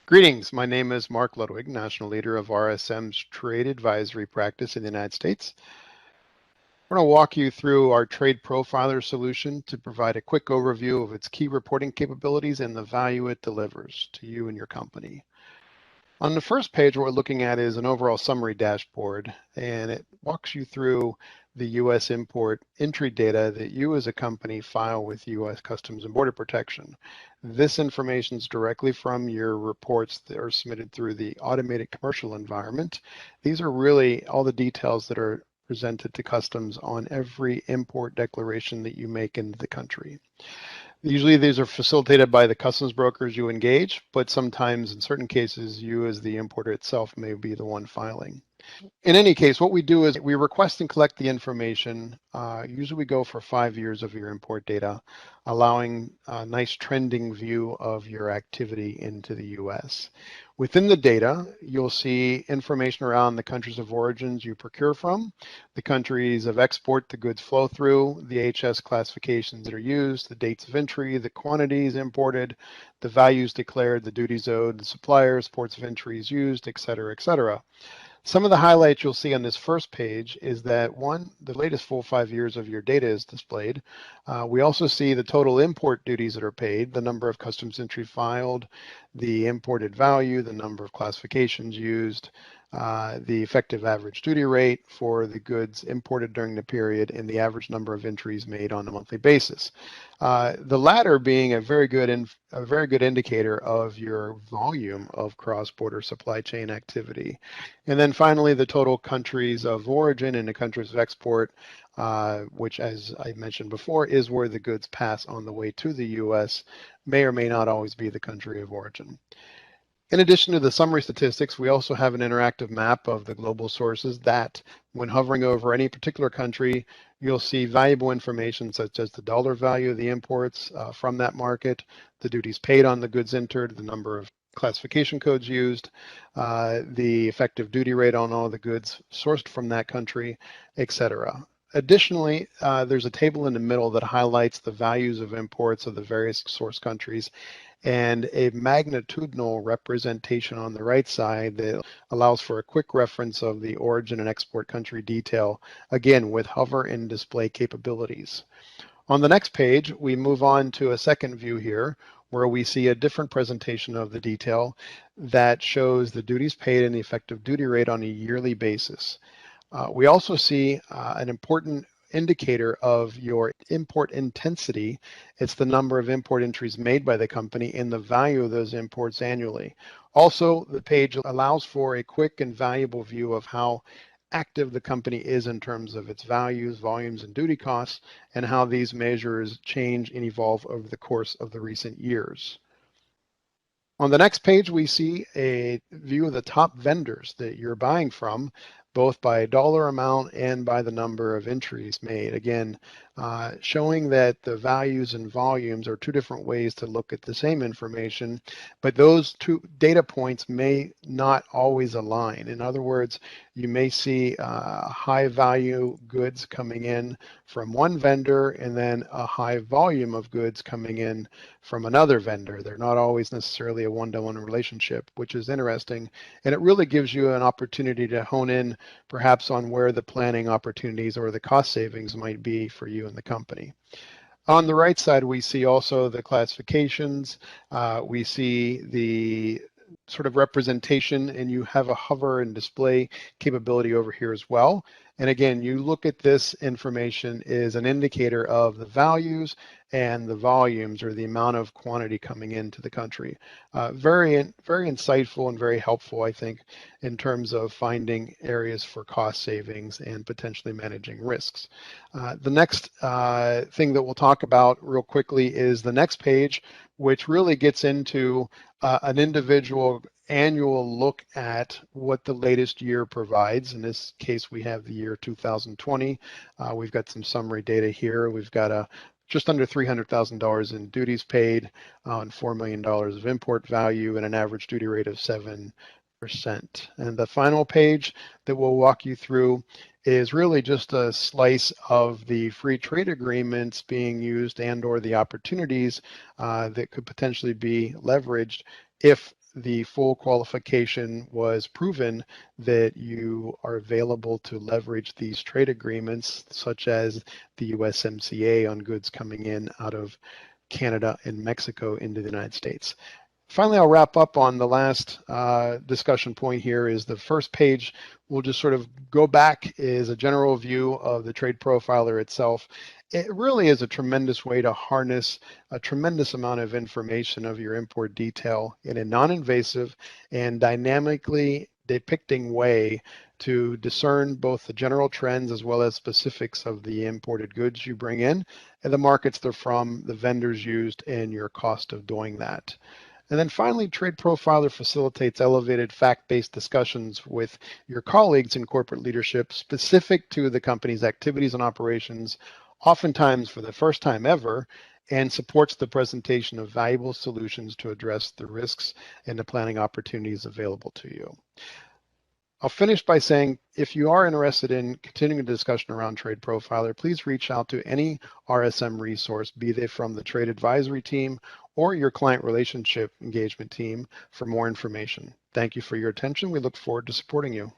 Greetings, my name is Mark Ludwig, National Leader of RSM's Trade Advisory Practice in the United States. We're going to walk you through our Trade Profiler solution to provide a quick overview of its key reporting capabilities and the value it delivers to you and your company. On the first page, what we're looking at is an overall summary dashboard, and it walks you through the U.S. import entry data that you as a company file with U.S. Customs and Border Protection. This information is directly from your reports that are submitted through the automated commercial environment. These are really all the details that are presented to Customs on every import declaration that you make into the country. Usually these are facilitated by the customs brokers you engage, but sometimes in certain cases, you as the importer itself may be the one filing. In any case, what we do is we request and collect the information. Usually we go for 5 years of your import data, allowing a nice trending view of your activity into the US. Within the data, you'll see information around the countries of origins you procure from, the countries of export the goods flow through, the HS classifications that are used, the dates of entry, the quantities imported, the values declared, the duties owed, the suppliers, ports of entries used, et cetera, et cetera. Some of the highlights you'll see on this first page is that one, the latest full 5 years of your data is displayed. We also see the total import duties that are paid, the number of customs entry filed, the imported value, the number of classifications used, the effective average duty rate for the goods imported during the period, and the average number of entries made on a monthly basis. The latter being a very good indicator of your volume of cross-border supply chain activity. And then finally, the total countries of origin and the countries of export, which, as I mentioned before, is where the goods pass on the way to the US, may or may not always be the country of origin. In addition to the summary statistics, we also have an interactive map of the global sources that, when hovering over any particular country, you'll see valuable information such as the dollar value of the imports from that market, the duties paid on the goods entered, the number of classification codes used, the effective duty rate on all the goods sourced from that country, etc. Additionally, there's a table in the middle that highlights the values of imports of the various source countries and a magnitudinal representation on the right side that allows for a quick reference of the origin and export country detail, again with hover and display capabilities. On the next page, we move on to a second view here where we see a different presentation of the detail that shows the duties paid and the effective duty rate on a yearly basis. We also see an important indicator of your import intensity. It's the number of import entries made by the company and the value of those imports annually. Also, the page allows for a quick and valuable view of how active the company is in terms of its values, volumes, and duty costs, and how these measures change and evolve over the course of the recent years. On the next page, we see a view of the top vendors that you're buying from, both by dollar amount and by the number of entries made. Again, showing that the values and volumes are two different ways to look at the same information, but those two data points may not always align. In other words, you may see high value goods coming in from one vendor and then a high volume of goods coming in from another vendor. They're not always necessarily a one-to-one relationship, which is interesting. And it really gives you an opportunity to hone in perhaps on where the planning opportunities or the cost savings might be for you and the company. On the right side, we see also the classifications. We see the sort of representation, and you have a hover and display capability over here as well. And again, you look at this information is an indicator of the values and the volumes or the amount of quantity coming into the country. Very insightful and very helpful, I think, in terms of finding areas for cost savings and potentially managing risks. The next thing that we'll talk about real quickly is the next page, which really gets into an individual annual look at what the latest year provides. In this case, we have the year 2020. We've got some summary data here. We've got just under $300,000 in duties paid on $4 million of import value and an average duty rate of 7%. And the final page that we'll walk you through is really just a slice of the free trade agreements being used and or the opportunities that could potentially be leveraged if the full qualification was proven that you are available to leverage these trade agreements, such as the USMCA on goods coming in out of Canada and Mexico into the United States. Finally, I'll wrap up on the last discussion point here is the first page. We'll just sort of go back is a general view of the trade profiler itself. It really is a tremendous way to harness a tremendous amount of information of your import detail in a non-invasive and dynamically depicting way to discern both the general trends as well as specifics of the imported goods you bring in and the markets they're from, the vendors used, and your cost of doing that. And then finally, Trade Profiler facilitates elevated fact-based discussions with your colleagues in corporate leadership specific to the company's activities and operations, oftentimes for the first time ever, and supports the presentation of valuable solutions to address the risks and the planning opportunities available to you. I'll finish by saying, if you are interested in continuing the discussion around Trade Profiler, please reach out to any RSM resource, be they from the Trade Advisory team or your client relationship engagement team for more information. Thank you for your attention. We look forward to supporting you.